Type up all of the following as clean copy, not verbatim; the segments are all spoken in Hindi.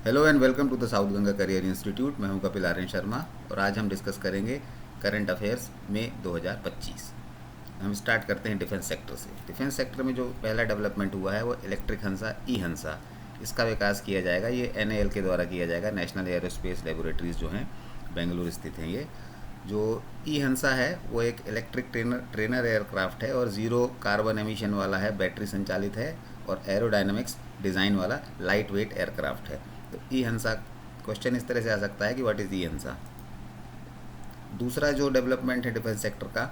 Hello and welcome to the south Ganga career institute. मैं हूं कपिल आर्यन शर्मा और आज हम डिस्कस करेंगे करंट अफेयर्स में 2025। हम स्टार्ट करते हैं डिफेंस सेक्टर से। डिफेंस सेक्टर में जो पहला डेवलपमेंट हुआ है वो इलेक्ट्रिक हंसा ई हंसा, इसका विकास किया जाएगा। ये NAL के द्वारा किया जाएगा, नेशनल एयरोस्पेस लेबोरेटरीज जो हैं बेंगलुरु स्थित हैं। ये जो ई हंसा है वो एक इलेक्ट्रिक ट्रेनर एयरक्राफ्ट है और ज़ीरो कार्बन एमिशन वाला है, बैटरी संचालित है और एरोडायनामिक्स डिज़ाइन वाला लाइट वेट एयरक्राफ्ट है। तो ई हंसा क्वेश्चन इस तरह से आ सकता है कि व्हाट इज़ ई हंसा। दूसरा जो डेवलपमेंट है डिफेंस सेक्टर का,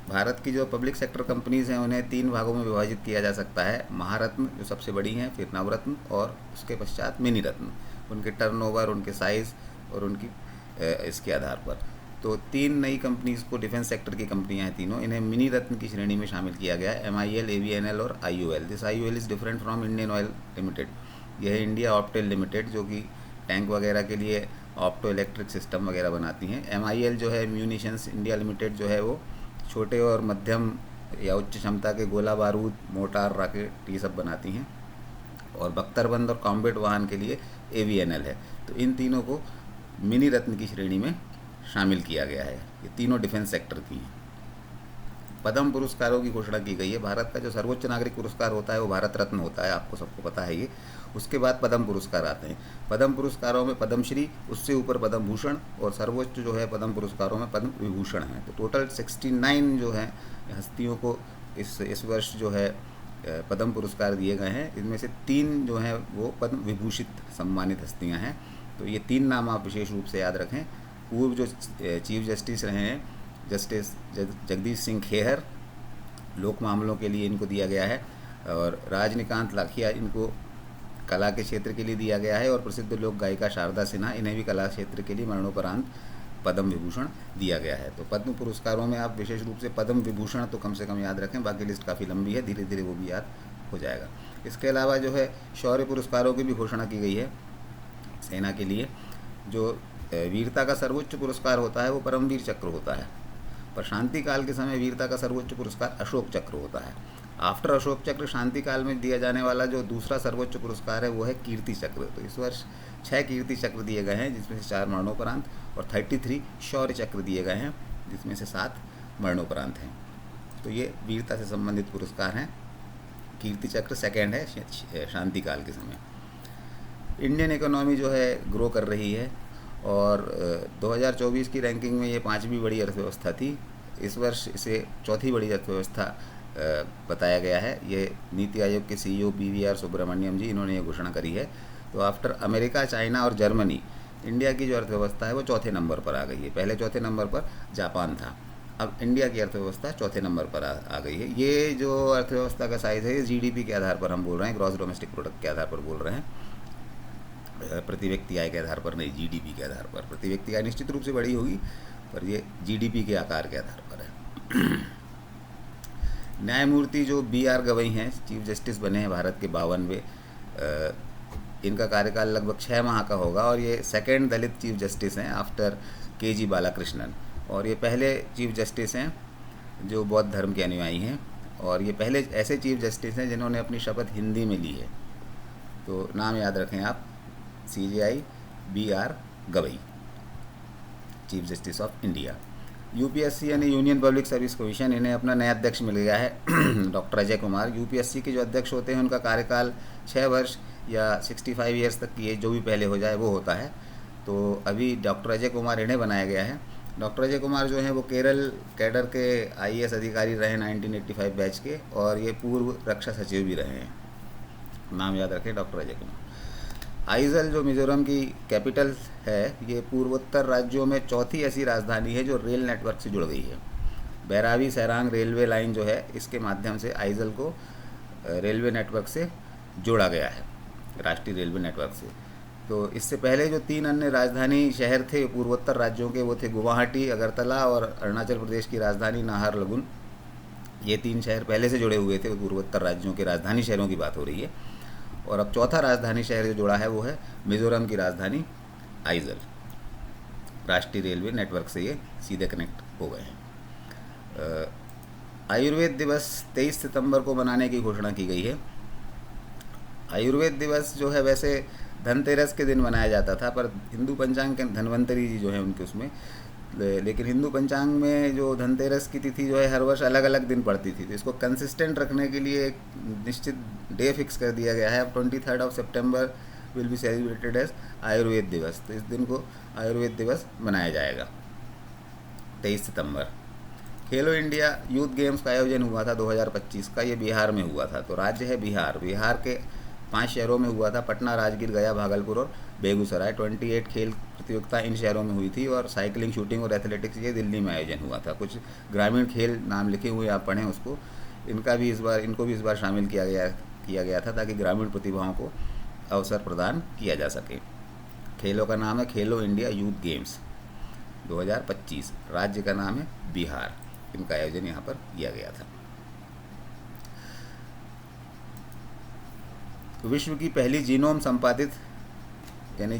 भारत की जो पब्लिक सेक्टर कंपनीज़ हैं उन्हें 3 भागों में विभाजित किया जा सकता है। महारत्न जो सबसे बड़ी हैं, फिर नवरत्न और उसके पश्चात मिनी रत्न, उनके टर्नओवर, उनके साइज़ और उनकी इसके आधार पर। तो 3 नई कंपनीज़ को, डिफेंस सेक्टर की कंपनियां हैं तीनों, इन्हें मिनी रत्न की श्रेणी में शामिल किया गया है। MIL, AVNL और IOL। This IOL is different from Indian oil limited. यह है इंडिया ऑप्टेल लिमिटेड जो कि टैंक वगैरह के लिए ऑप्टो इलेक्ट्रिक सिस्टम वगैरह बनाती हैं। MIL जो है म्यूनिशंस इंडिया लिमिटेड जो है वो छोटे और मध्यम या उच्च क्षमता के गोला बारूद, मोटार, रॉकेट ये सब बनाती हैं। और बख्तरबंद और कॉम्बैट वाहन के लिए AVNL है। तो इन तीनों को मिनी रत्न की श्रेणी में शामिल किया गया है। ये तीनों डिफेंस सेक्टर की हैं। पद्म पुरस्कारों की घोषणा की गई है। भारत का जो सर्वोच्च नागरिक पुरस्कार होता है वो भारत रत्न होता है, आपको सबको पता है ये। उसके बाद पद्म पुरस्कार आते हैं। पद्म पुरस्कारों में पद्मश्री, उससे ऊपर पद्म भूषण और सर्वोच्च जो है पद्म पुरस्कारों में पद्म विभूषण है। तो टोटल 69 जो है हस्तियों को इस वर्ष जो है पद्म पुरस्कार दिए गए हैं। इनमें से 3 जो हैं वो पद्म विभूषित सम्मानित हस्तियां हैं। तो ये 3 नाम आप विशेष रूप से याद रखें। पूर्व जो चीफ जस्टिस रहे हैं, जस्टिस जगदीश सिंह खेहर, लोक मामलों के लिए इनको दिया गया है। और राजनीकांत लाखिया, इनको कला के क्षेत्र के लिए दिया गया है। और प्रसिद्ध लोक गायिका शारदा सिन्हा, इन्हें भी कला क्षेत्र के लिए मरणोपरांत पद्म विभूषण दिया गया है। तो पद्म पुरस्कारों में आप विशेष रूप से पद्म विभूषण तो कम से कम याद रखें, बाकी लिस्ट काफ़ी लंबी है, धीरे धीरे वो भी याद हो जाएगा। इसके अलावा जो है शौर्य पुरस्कारों की भी घोषणा की गई है सेना के लिए। जो वीरता का सर्वोच्च पुरस्कार होता है वो परमवीर चक्र होता है, पर शांति काल के समय वीरता का सर्वोच्च पुरस्कार अशोक चक्र होता है। आफ्टर अशोक चक्र शांति काल में दिया जाने वाला जो दूसरा सर्वोच्च पुरस्कार है वो है कीर्ति चक्र। तो इस वर्ष 6 कीर्ति चक्र दिए गए हैं, जिसमें से 4 मरणोपरांत, और 33 शौर्य चक्र दिए गए हैं, जिसमें से 7 मरणोपरांत हैं। तो ये वीरता से संबंधित पुरस्कार हैं। कीर्ति चक्र सेकेंड है शांति काल के समय। इंडियन इकोनॉमी जो है ग्रो कर रही है और 2024 की रैंकिंग में ये 5वीं बड़ी अर्थव्यवस्था थी। इस वर्ष इसे चौथी बड़ी अर्थव्यवस्था बताया गया है। ये नीति आयोग के CEO PVR सुब्रमण्यम जी, इन्होंने ये घोषणा करी है। तो आफ्टर अमेरिका, चाइना और जर्मनी, इंडिया की जो अर्थव्यवस्था है वो चौथे नंबर पर आ गई है। पहले चौथे नंबर पर जापान था, अब इंडिया की अर्थव्यवस्था चौथे नंबर पर आ गई है। ये जो अर्थव्यवस्था का साइज़ है ये GDP के आधार पर हम बोल रहे हैं, ग्रॉस डोमेस्टिक प्रोडक्ट के आधार पर बोल रहे हैं, प्रति व्यक्ति आय के आधार पर नहीं, GDP के आधार पर। प्रति व्यक्ति आय निश्चित रूप से बड़ी होगी, पर ये GDP के आकार के आधार पर है। न्यायमूर्ति जो BR गवई हैं, चीफ जस्टिस बने हैं भारत के 52वें, इनका कार्यकाल लगभग 6 माह का होगा और ये सेकेंड दलित चीफ जस्टिस हैं आफ्टर KG बालाकृष्णन। और ये पहले चीफ जस्टिस हैं जो बौद्ध धर्म के अनुयायी हैं, और ये पहले ऐसे चीफ जस्टिस हैं जिन्होंने अपनी शपथ हिंदी में ली है। तो नाम याद रखें आप, CJI BR Gavai, chief justice of India. UPSC यानी यूनियन पब्लिक सर्विस कमीशन, इन्हें अपना नया अध्यक्ष मिल गया है डॉक्टर अजय कुमार। UPSC के जो अध्यक्ष होते हैं उनका कार्यकाल 6 वर्ष या 65 ईयर्स तक की एज जो भी पहले हो जाए वो होता है। तो अभी डॉक्टर अजय कुमार इन्हें बनाया गया है। डॉक्टर अजय कुमार जो हैं वो केरल कैडर के IAS अधिकारी रहे 1985 बैच के, और ये पूर्व रक्षा सचिव भी रहे हैं। नाम याद रखें, डॉक्टर अजय कुमार। आइजल जो मिजोरम की कैपिटल है, ये पूर्वोत्तर राज्यों में चौथी ऐसी राजधानी है जो रेल नेटवर्क से जुड़ गई है। बैरावी सैरांग रेलवे लाइन जो है, इसके माध्यम से आइजल को रेलवे नेटवर्क से जोड़ा गया है, राष्ट्रीय रेलवे नेटवर्क से। तो इससे पहले जो 3 अन्य राजधानी शहर थे पूर्वोत्तर राज्यों के, वो थे गुवाहाटी, अगरतला और अरुणाचल प्रदेश की राजधानी नाहरलगुन। ये 3 शहर पहले से जुड़े हुए थे, पूर्वोत्तर राज्यों के राजधानी शहरों की बात हो रही है। और अब चौथा राजधानी शहर जो जुड़ा है वो है मिजोरम की राजधानी आइजल। राष्ट्रीय रेलवे नेटवर्क से ये सीधे कनेक्ट हो गए हैं। आयुर्वेद दिवस 23 सितंबर को मनाने की घोषणा की गई है। आयुर्वेद दिवस जो है वैसे धनतेरस के दिन मनाया जाता था, पर हिंदू पंचांग के धन्वंतरी जी जो है उनके उसमें, लेकिन हिंदू पंचांग में जो धनतेरस की तिथि जो है हर वर्ष अलग अलग दिन पड़ती थी, तो इसको कंसिस्टेंट रखने के लिए एक निश्चित डे फिक्स कर दिया गया है। अब 23 September will be celebrated as Ayurveda Divas, तो इस दिन को आयुर्वेद दिवस मनाया जाएगा 23 सितंबर। खेलो इंडिया यूथ गेम्स का आयोजन हुआ था 2025 का, ये बिहार में हुआ था। तो राज्य है बिहार, बिहार के 5 शहरों में हुआ था, पटना, राजगीर, गया, भागलपुर और बेगूसराय। 28 खेल प्रतियोगिता इन शहरों में हुई थी, और साइकिलिंग, शूटिंग और एथलेटिक्स ये दिल्ली में आयोजन हुआ था। कुछ ग्रामीण खेल नाम लिखे हुए आप पढ़ें उसको, इनको भी इस बार शामिल किया गया था, ताकि ग्रामीण प्रतिभाओं को अवसर प्रदान किया जा सके। खेलों का नाम है खेलो इंडिया यूथ गेम्स 2025, राज्य का नाम है बिहार, इनका आयोजन यहाँ पर किया गया था। विश्व की पहली जीनोम संपादित यानी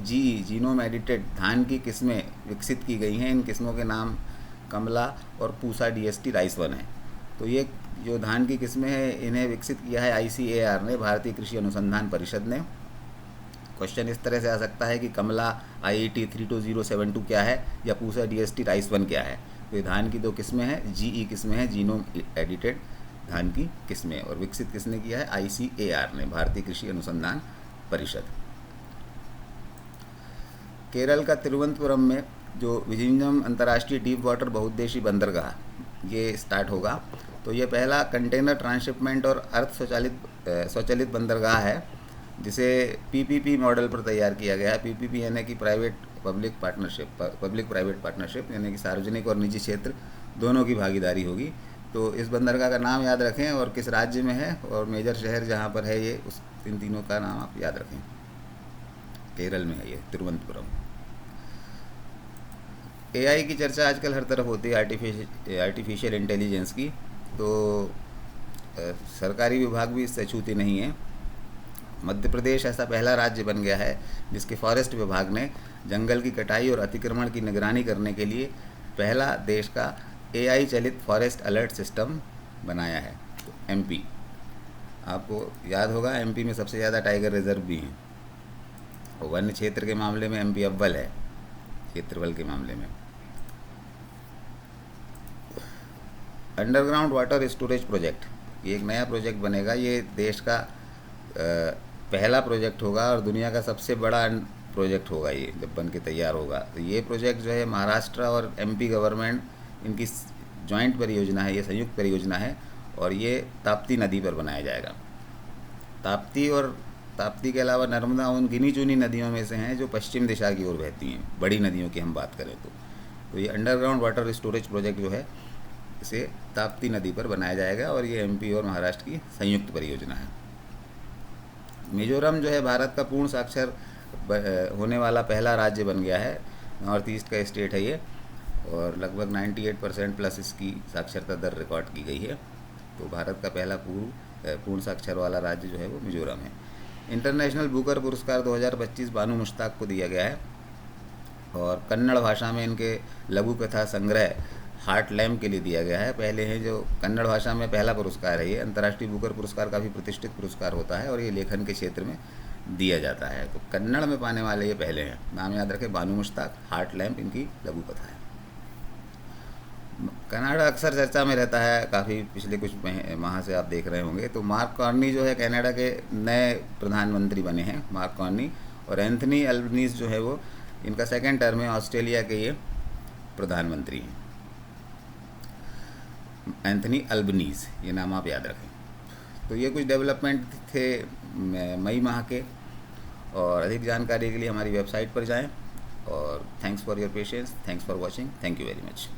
जीनोम एडिटेड धान की किस्में विकसित की गई हैं। इन किस्मों के नाम कमला और पूसा DST राइस 1 है। तो ये जो धान की किस्में हैं इन्हें विकसित किया है ICAR ने, भारतीय कृषि अनुसंधान परिषद ने। क्वेश्चन इस तरह से आ सकता है कि कमला IET 32072 क्या है, या पूसा DST राइस 1 क्या है। तो ये धान की 2 किस्में हैं, GE किस्में हैं, जीनोम एडिटेड धान की किस्में, और विकसित किसने किया है, ICAR ने, भारतीय कृषि अनुसंधान परिषद। केरल का तिरुवनंतपुरम में जो विजिंजम अंतर्राष्ट्रीय डीप वाटर बहुउद्देशीय बंदरगाह ये स्टार्ट होगा। तो ये पहला कंटेनर ट्रांसशिपमेंट और अर्ध स्वचालित बंदरगाह है, जिसे PPP मॉडल पर तैयार किया गया है। PPP यानी कि पब्लिक प्राइवेट पार्टनरशिप, यानी कि सार्वजनिक और निजी क्षेत्र दोनों की भागीदारी होगी। तो इस बंदरगाह का नाम याद रखें, और किस राज्य में है, और मेजर शहर जहाँ पर है ये, उस इन तीनों का नाम आप याद रखें। केरल में है ये तिरुवनंतपुरम। AI की चर्चा आजकल हर तरफ होती है, आर्टिफिशियल इंटेलिजेंस की। तो सरकारी विभाग भी इससे छूती नहीं है। मध्य प्रदेश ऐसा पहला राज्य बन गया है जिसके फॉरेस्ट विभाग ने जंगल की कटाई और अतिक्रमण की निगरानी करने के लिए पहला देश का AI चलित फॉरेस्ट अलर्ट सिस्टम बनाया है। तो MP, आपको याद होगा MP में सबसे ज़्यादा टाइगर रिजर्व भी हैं, और वन्य क्षेत्र के मामले में MP अव्वल है क्षेत्रफल के मामले में। अंडरग्राउंड वाटर स्टोरेज प्रोजेक्ट, ये एक नया प्रोजेक्ट बनेगा। ये देश का पहला प्रोजेक्ट होगा और दुनिया का सबसे बड़ा प्रोजेक्ट होगा ये, जब बन के तैयार होगा। तो ये प्रोजेक्ट जो है महाराष्ट्र और MP गवर्नमेंट, इनकी जॉइंट परियोजना है, ये संयुक्त परियोजना है, और ये ताप्ती नदी पर बनाया जाएगा। ताप्ती के अलावा नर्मदा उन गिनी चुनी नदियों में से हैं जो पश्चिम दिशा की ओर बहती हैं, बड़ी नदियों की हम बात करें तो ये अंडरग्राउंड वाटर स्टोरेज प्रोजेक्ट जो है इसे ताप्ती नदी पर बनाया जाएगा, और ये MP और महाराष्ट्र की संयुक्त परियोजना है। मिजोरम जो है भारत का पूर्ण साक्षर होने वाला पहला राज्य बन गया है। नॉर्थ ईस्ट का स्टेट है ये, और लगभग 98% प्लस इसकी साक्षरता दर रिकॉर्ड की गई है। तो भारत का पहला पूर्ण साक्षर वाला राज्य जो है वो मिजोरम है। इंटरनेशनल बुकर पुरस्कार 2025 बानू मुश्ताक को दिया गया है, और कन्नड़ भाषा में इनके लघु कथा संग्रह हार्ट लैम्प के लिए दिया गया है। पहले हैं जो कन्नड़ भाषा में पहला पुरस्कार है ये। अंतर्राष्ट्रीय बुकर पुरस्कार काफ़ी प्रतिष्ठित पुरस्कार होता है, और ये लेखन के क्षेत्र में दिया जाता है। तो कन्नड़ में पाने वाले ये पहले हैं। नाम याद रखें, बानू मुश्ताक, हार्ट लैम्प इनकी लघु कथा है। कनाडा अक्सर चर्चा में रहता है, काफ़ी पिछले कुछ माह से आप देख रहे होंगे। तो मार्क कार्नी जो है कनाडा के नए प्रधानमंत्री बने हैं, मार्क कार्नी। और एंथनी अल्बनीज़ जो है वो इनका सेकेंड टर्म है, ऑस्ट्रेलिया के ये प्रधानमंत्री हैं। एंथनी अल्बनीज़, ये नाम आप याद रखें। तो ये कुछ डेवलपमेंट थे मई माह के, और अधिक जानकारी के लिए हमारी वेबसाइट पर जाएं। और thanks for your patience, thanks for watching, thank you very much.